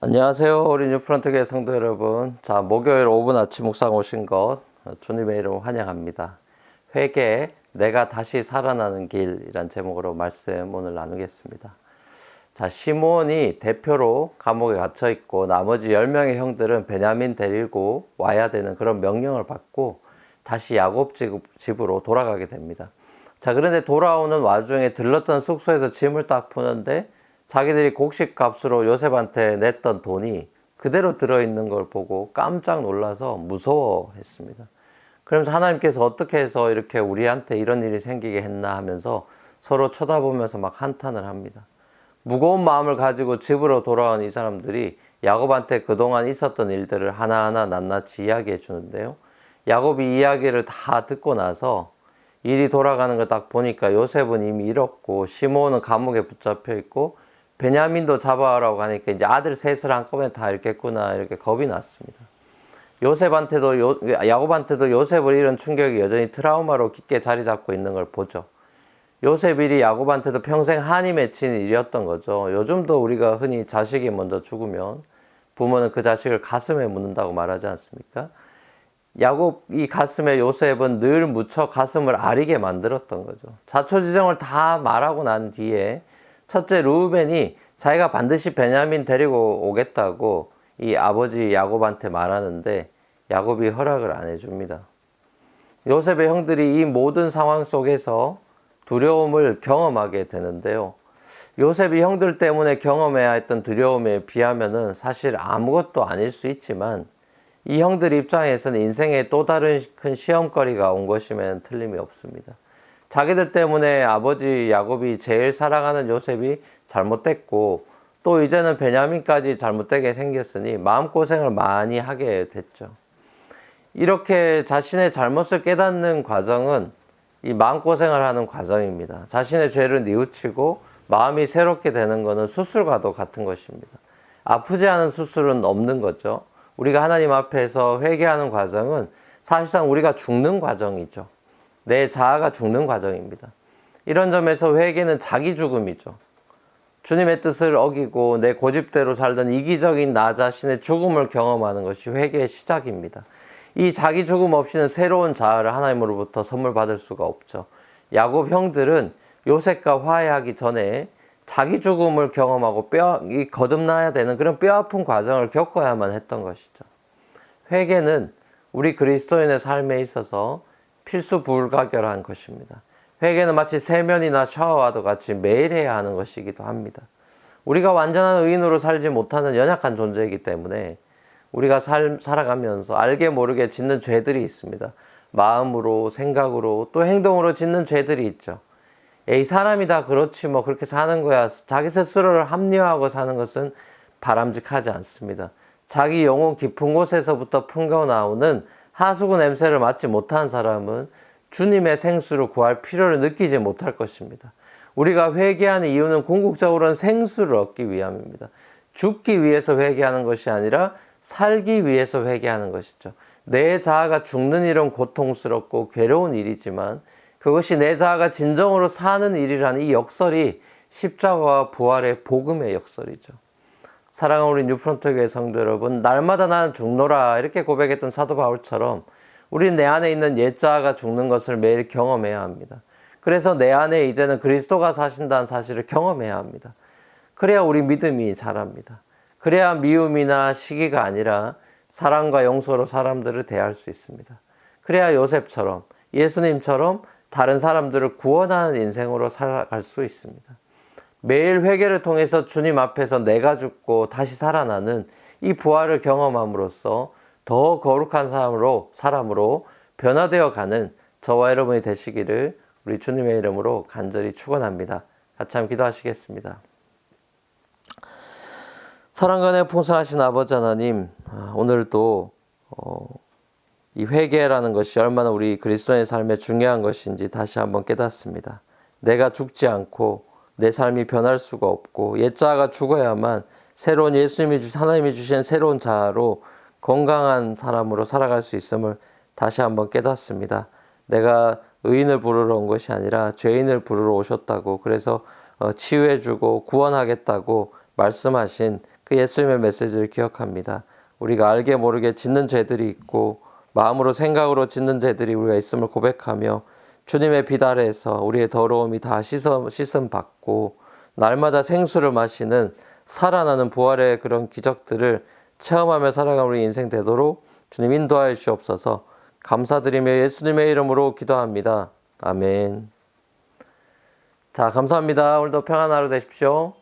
안녕하세요. 우리 뉴프런트교회 성도 여러분. 자, 목요일 5분 아침 묵상 오신 것 주님의 이름 환영합니다. 회개, 내가 다시 살아나는 길이란 제목으로 말씀 오늘 나누겠습니다. 자, 시므온이 대표로 감옥에 갇혀 있고 나머지 10명의 형들은 베냐민 데리고 와야 되는 그런 명령을 받고 다시 야곱 집으로 돌아가게 됩니다. 자, 그런데 돌아오는 와중에 들렀던 숙소에서 짐을 딱 푸는데 자기들이 곡식 값으로 요셉한테 냈던 돈이 그대로 들어있는 걸 보고 깜짝 놀라서 무서워했습니다. 그러면서 하나님께서 어떻게 해서 이렇게 우리한테 이런 일이 생기게 했나 하면서 서로 쳐다보면서 막 한탄을 합니다. 무거운 마음을 가지고 집으로 돌아온 이 사람들이 야곱한테 그동안 있었던 일들을 하나하나 낱낱이 이야기해 주는데요. 야곱이 이야기를 다 듣고 나서 일이 돌아가는 걸 딱 보니까 요셉은 이미 잃었고 시므온은 감옥에 붙잡혀 있고 베냐민도 잡아오라고 하니까 이제 아들 셋을 한꺼번에 다 잃겠구나 이렇게 겁이 났습니다. 야곱한테도 요셉을 잃은 충격이 여전히 트라우마로 깊게 자리 잡고 있는 걸 보죠. 요셉 일이 야곱한테도 평생 한이 맺힌 일이었던 거죠. 요즘도 우리가 흔히 자식이 먼저 죽으면 부모는 그 자식을 가슴에 묻는다고 말하지 않습니까? 야곱 이 가슴에 요셉은 늘 묻혀 가슴을 아리게 만들었던 거죠. 자초지종을 다 말하고 난 뒤에 첫째 루벤이 자기가 반드시 베냐민 데리고 오겠다고 이 아버지 야곱한테 말하는데 야곱이 허락을 안 해줍니다. 요셉의 형들이 이 모든 상황 속에서 두려움을 경험하게 되는데요. 요셉이 형들 때문에 경험해야 했던 두려움에 비하면은 사실 아무것도 아닐 수 있지만 이 형들 입장에서는 인생의 또 다른 큰 시험거리가 온 것이면 틀림이 없습니다. 자기들 때문에 아버지 야곱이 제일 사랑하는 요셉이 잘못됐고 또 이제는 베냐민까지 잘못되게 생겼으니 마음고생을 많이 하게 됐죠. 이렇게 자신의 잘못을 깨닫는 과정은 이 마음고생을 하는 과정입니다. 자신의 죄를 뉘우치고 마음이 새롭게 되는 것은 수술과도 같은 것입니다. 아프지 않은 수술은 없는 거죠. 우리가 하나님 앞에서 회개하는 과정은 사실상 우리가 죽는 과정이죠. 내 자아가 죽는 과정입니다. 이런 점에서 회개는 자기 죽음이죠. 주님의 뜻을 어기고 내 고집대로 살던 이기적인 나 자신의 죽음을 경험하는 것이 회개의 시작입니다. 이 자기 죽음 없이는 새로운 자아를 하나님으로부터 선물 받을 수가 없죠. 야곱 형들은 요셉과 화해하기 전에 자기 죽음을 경험하고 거듭나야 되는 그런 뼈아픈 과정을 겪어야만 했던 것이죠. 회개는 우리 그리스도인의 삶에 있어서 필수 불가결한 것입니다. 회개는 마치 세면이나 샤워와도 같이 매일 해야 하는 것이기도 합니다. 우리가 완전한 의인으로 살지 못하는 연약한 존재이기 때문에 우리가 살아가면서 알게 모르게 짓는 죄들이 있습니다. 마음으로, 생각으로, 또 행동으로 짓는 죄들이 있죠. 이 사람이 다 그렇지 뭐 그렇게 사는 거야. 자기 스스로를 합리화하고 사는 것은 바람직하지 않습니다. 자기 영혼 깊은 곳에서부터 풍겨나오는 하수구 냄새를 맡지 못한 사람은 주님의 생수를 구할 필요를 느끼지 못할 것입니다. 우리가 회개하는 이유는 궁극적으로는 생수를 얻기 위함입니다. 죽기 위해서 회개하는 것이 아니라 살기 위해서 회개하는 것이죠. 내 자아가 죽는 일은 고통스럽고 괴로운 일이지만 그것이 내 자아가 진정으로 사는 일이라는 이 역설이 십자가와 부활의 복음의 역설이죠. 사랑하는 우리 뉴프런트 교회 성도 여러분, 날마다 나는 죽노라 이렇게 고백했던 사도 바울처럼 우리 내 안에 있는 옛 자아가 죽는 것을 매일 경험해야 합니다. 그래서 내 안에 이제는 그리스도가 사신다는 사실을 경험해야 합니다. 그래야 우리 믿음이 자랍니다. 그래야 미움이나 시기가 아니라 사랑과 용서로 사람들을 대할 수 있습니다. 그래야 요셉처럼 예수님처럼 다른 사람들을 구원하는 인생으로 살아갈 수 있습니다. 매일 회개를 통해서 주님 앞에서 내가 죽고 다시 살아나는 이 부활을 경험함으로써 더 거룩한 사람으로 변화되어 가는 저와 여러분이 되시기를 우리 주님의 이름으로 간절히 축원합니다. 같이 한번 기도하시겠습니다. 사랑과 풍성하신 아버지 하나님, 오늘도 이 회개라는 것이 얼마나 우리 그리스도인의 삶에 중요한 것인지 다시 한번 깨닫습니다. 내가 죽지 않고 내 삶이 변할 수가 없고 옛 자아가 죽어야만 새로운 하나님이 주신 새로운 자아로 건강한 사람으로 살아갈 수 있음을 다시 한번 깨닫습니다. 내가 의인을 부르러 온 것이 아니라 죄인을 부르러 오셨다고, 그래서 치유해주고 구원하겠다고 말씀하신 그 그 예수님의 메시지를 기억합니다. 우리가 알게 모르게 짓는 죄들이 있고 마음으로 생각으로 짓는 죄들이 우리가 있음을 고백하며 주님의 빛 아래에서 우리의 더러움이 다 씻음 받고 날마다 생수를 마시는 살아나는 부활의 그런 기적들을 체험하며 살아가는 우리 인생 되도록 주님 인도하여 주옵소서. 감사드리며 예수님의 이름으로 기도합니다. 아멘. 자, 감사합니다. 오늘도 평안한 하루 되십시오.